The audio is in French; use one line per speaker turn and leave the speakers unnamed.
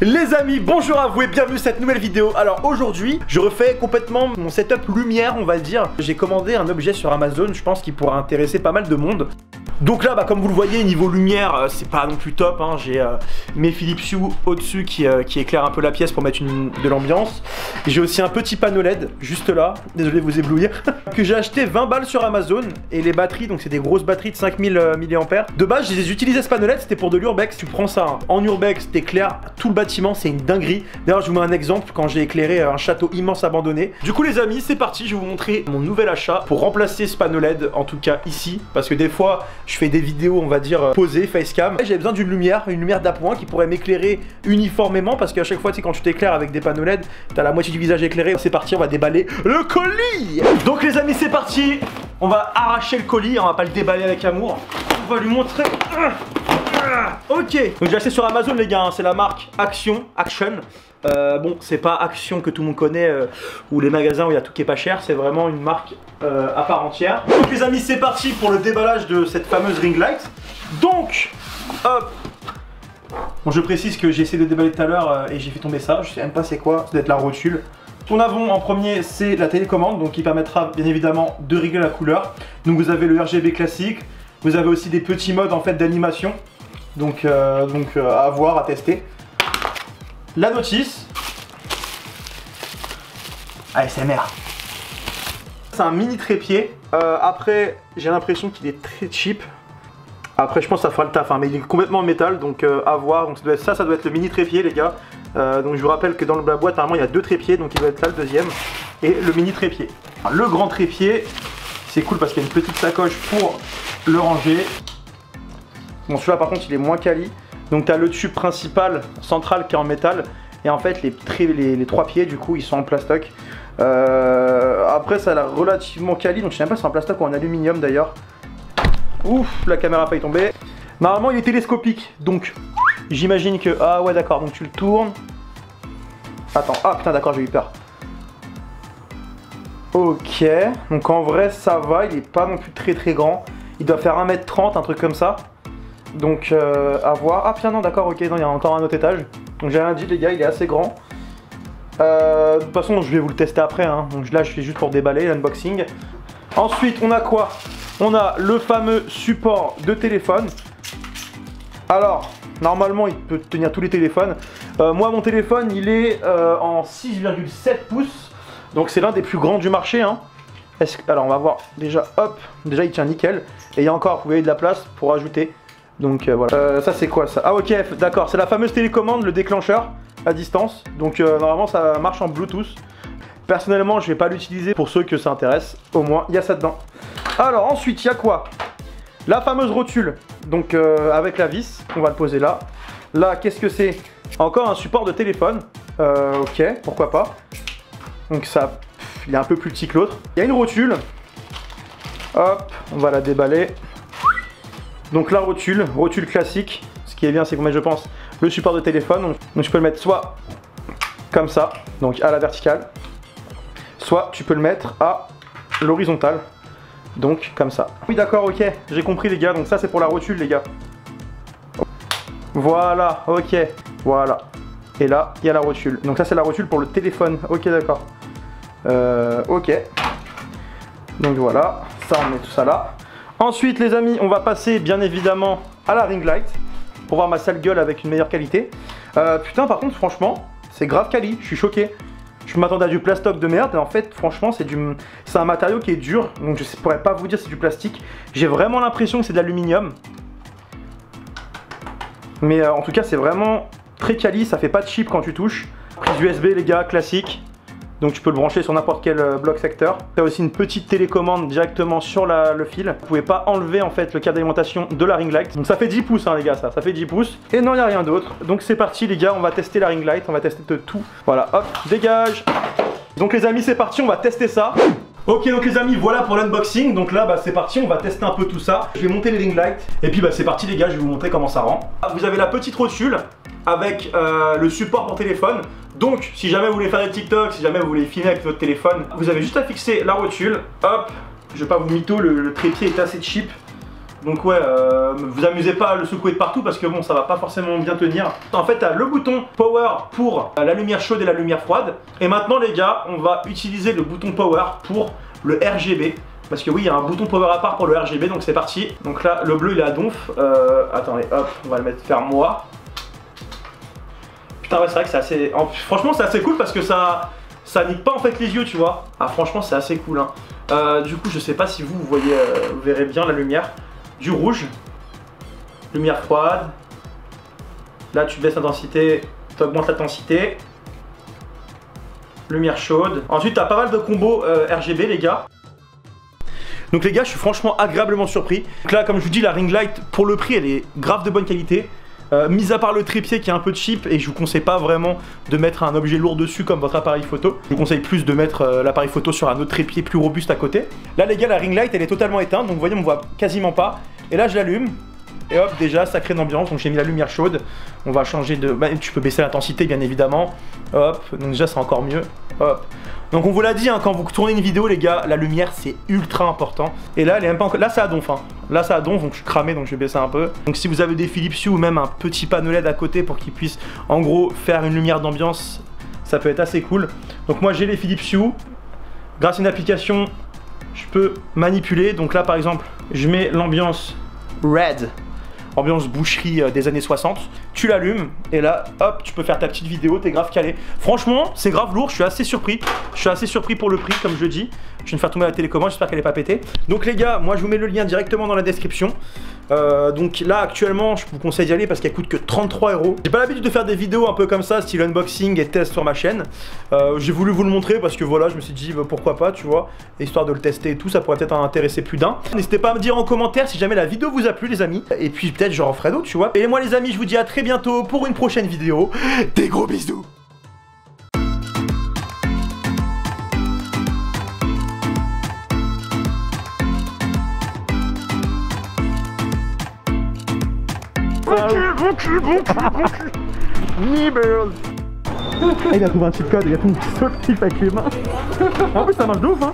Les amis, bonjour à vous et bienvenue à cette nouvelle vidéo. Alors aujourd'hui, je refais complètement mon setup lumière, on va dire. J'ai commandé un objet sur Amazon, je pense qu'il pourra intéresser pas mal de monde. Donc là, comme vous le voyez, niveau lumière, c'est pas non plus top, hein. J'ai mes Philips Hue au-dessus qui éclairent un peu la pièce pour mettre de l'ambiance. J'ai aussi un petit panneau LED, juste là, désolé de vous éblouir, que j'ai acheté 20 balles sur Amazon. Et les batteries, donc c'est des grosses batteries de 5000 mAh. De base, je les ai utilisées ce panneau LED, c'était pour de l'urbex. Tu prends ça hein, en urbex, t'éclaires tout le bâtiment, c'est une dinguerie. D'ailleurs, je vous mets un exemple quand j'ai éclairé un château immense abandonné. Du coup, les amis, c'est parti, je vais vous montrer mon nouvel achat pour remplacer ce panneau LED, en tout cas ici, parce que des fois, je fais des vidéos, on va dire, posées, facecam. J'avais besoin d'une lumière d'appoint qui pourrait m'éclairer uniformément, parce qu'à chaque fois, tu sais, quand tu t'éclaires avec des panneaux LED, t'as la moitié du visage éclairé. C'est parti, on va déballer le colis. Donc les amis, c'est parti. On va arracher le colis, on va pas le déballer avec amour. On va lui montrer. Ok, donc j'ai acheté sur Amazon les gars, hein, c'est la marque Action. Bon, c'est pas Action que tout le monde connaît, ou les magasins où il y a tout qui est pas cher, c'est vraiment une marque à part entière. Donc les amis, c'est parti pour le déballage de cette fameuse ring light. Donc, hop. Bon, je précise que j'ai essayé de déballer tout à l'heure et j'ai fait tomber ça, je sais même pas c'est quoi, ça doit être la rotule. On avons en premier, c'est la télécommande, donc qui permettra bien évidemment de régler la couleur. Donc vous avez le RGB classique, vous avez aussi des petits modes en fait d'animation. Donc à voir, à tester. La notice. ASMR. C'est un mini trépied. Après, j'ai l'impression qu'il est très cheap. Après, je pense que ça fera le taf, hein, mais il est complètement en métal, donc à voir. Donc ça doit être le mini trépied, les gars. Donc je vous rappelle que dans la boîte, normalement, il y a deux trépieds, donc il doit être là le deuxième. Et le mini trépied. Alors, le grand trépied, c'est cool parce qu'il y a une petite sacoche pour le ranger. Bon, celui-là par contre il est moins quali. Donc tu as le tube principal central qui est en métal. Et en fait les trois pieds du coup ils sont en plastoc. Après ça a l'air relativement quali. Donc je sais même pas si c'est en plastoc ou en aluminium d'ailleurs. Ouf, la caméra a failli tomber. Normalement il est télescopique. Donc j'imagine que... Ah ouais d'accord, donc tu le tournes. Attends, ah putain d'accord, j'ai eu peur. Ok, donc en vrai ça va, il est pas non plus très grand. Il doit faire 1m30, un truc comme ça. Donc à voir. Ah putain non d'accord, ok, non, il y a encore un autre étage. Donc j'ai rien dit les gars, il est assez grand. De toute façon je vais vous le tester après hein. Donc là je fais juste pour déballer l'unboxing. Ensuite on a quoi? On a le fameux support de téléphone. Alors normalement il peut tenir tous les téléphones. Moi mon téléphone il est en 6,7 pouces. Donc c'est l'un des plus grands du marché hein. Alors on va voir déjà, hop, déjà il tient nickel. Et il y a encore, vous voyez, de la place pour ajouter. Donc voilà. Ça c'est quoi ça? Ah ok, d'accord, c'est la fameuse télécommande, le déclencheur à distance. Donc normalement ça marche en Bluetooth. Personnellement je vais pas l'utiliser, pour ceux que ça intéresse. Au moins il y a ça dedans. Alors ensuite il y a quoi? La fameuse rotule. Donc avec la vis, on va le poser là. Là qu'est-ce que c'est? Encore un support de téléphone. Ok, pourquoi pas. Donc ça, il est un peu plus petit que l'autre. Il y a une rotule. Hop, on va la déballer. Donc la rotule classique. Ce qui est bien, c'est qu'on met, je pense, le support de téléphone. Donc je peux le mettre soit comme ça, donc à la verticale, soit tu peux le mettre à l'horizontale, donc comme ça. Oui d'accord, ok, j'ai compris les gars. Donc ça c'est pour la rotule les gars. Voilà, ok, voilà. Et là, il y a la rotule. Donc ça c'est la rotule pour le téléphone. Ok d'accord. Ok. Donc voilà, ça on met tout ça là. Ensuite les amis, on va passer bien évidemment à la ring light pour voir ma sale gueule avec une meilleure qualité. Putain par contre franchement, c'est grave quali, je suis choqué. Je m'attendais à du plastoc de merde et en fait franchement c'est un matériau qui est dur. Donc je pourrais pas vous dire si c'est du plastique. J'ai vraiment l'impression que c'est de l'aluminium. Mais en tout cas c'est vraiment très quali, ça fait pas de chip quand tu touches. Prise USB les gars, classique. Donc tu peux le brancher sur n'importe quel bloc secteur. Tu as aussi une petite télécommande directement sur le fil. Vous pouvez pas enlever en fait le câble d'alimentation de la ring light. Donc ça fait 10 pouces hein, les gars, ça fait 10 pouces. Et non, il n'y a rien d'autre. Donc c'est parti les gars, on va tester la ring light, on va tester de tout. Voilà, hop, dégage. Donc les amis, c'est parti, on va tester ça. Ok donc les amis, voilà pour l'unboxing. Donc là c'est parti, on va tester un peu tout ça. Je vais monter les ring lights. Et puis c'est parti les gars, je vais vous montrer comment ça rend. Vous avez la petite rotule avec le support pour téléphone. Donc si jamais vous voulez faire des TikTok, si jamais vous voulez filmer avec votre téléphone, vous avez juste à fixer la rotule. Hop, je vais pas vous mytho, le trépied est assez cheap. Donc ouais, vous amusez pas à le secouer de partout parce que bon, ça va pas forcément bien tenir. En fait, t'as le bouton power pour la lumière chaude et la lumière froide. Et maintenant les gars, on va utiliser le bouton power pour le RGB. Parce que oui, il y a un bouton power à part pour le RGB, donc c'est parti. Donc là, le bleu il est à donf. Attendez, hop, on va le mettre faire moi. Putain ouais, c'est vrai que c'est assez... Franchement c'est assez cool parce que ça nique pas en fait les yeux, tu vois. Ah franchement c'est assez cool hein. Du coup je sais pas si vous voyez, vous verrez bien la lumière. Du rouge, lumière froide. Là tu baisses l'intensité, tu augmentes l'intensité. Lumière chaude. Ensuite tu as pas mal de combos RGB les gars. Donc les gars, je suis franchement agréablement surpris. Donc là, comme je vous dis, la ring light pour le prix, elle est grave de bonne qualité. Mis à part le trépied qui est un peu cheap, et je vous conseille pas vraiment de mettre un objet lourd dessus comme votre appareil photo. Je vous conseille plus de mettre l'appareil photo sur un autre trépied plus robuste à côté. Là les gars, la ring light elle est totalement éteinte, donc vous voyez on voit quasiment pas. Et là je l'allume, et hop, déjà ça crée une ambiance. Donc j'ai mis la lumière chaude. On va changer de... Bah, tu peux baisser l'intensité bien évidemment. Hop, donc déjà c'est encore mieux. Hop. Donc on vous l'a dit, hein, quand vous tournez une vidéo les gars, la lumière c'est ultra important. Et là elle est même pas encore... Là ça a donf hein. Là ça a donf, donc je suis cramé, donc je vais baisser un peu. Donc si vous avez des Philips Hue ou même un petit panneau LED à côté pour qu'il puisse en gros faire une lumière d'ambiance, ça peut être assez cool. Donc moi j'ai les Philips Hue. Grâce à une application, je peux manipuler. Donc là par exemple, je mets l'ambiance red. Ambiance boucherie des années 60, tu l'allumes et là hop tu peux faire ta petite vidéo, t'es grave calé. Franchement c'est grave lourd, je suis assez surpris. Je suis assez surpris pour le prix comme je dis. Je vais me faire tomber la télécommande, j'espère qu'elle est pas pétée. Donc les gars, moi je vous mets le lien directement dans la description. Donc là actuellement je vous conseille d'y aller parce qu'elle coûte que 33 €. J'ai pas l'habitude de faire des vidéos un peu comme ça, style unboxing et test sur ma chaîne. J'ai voulu vous le montrer parce que voilà, je me suis dit pourquoi pas, tu vois, histoire de le tester et tout, ça pourrait peut-être en intéresser plus d'un. N'hésitez pas à me dire en commentaire si jamais la vidéo vous a plu les amis. Et puis peut-être j'en referai d'autres, tu vois. Et moi les amis, je vous dis à très bientôt pour une prochaine vidéo. Des gros bisous. Nibbles. Il a trouvé un cheat code, il a trouvé un petit saut avec les mains. En plus ça marche de ouf hein.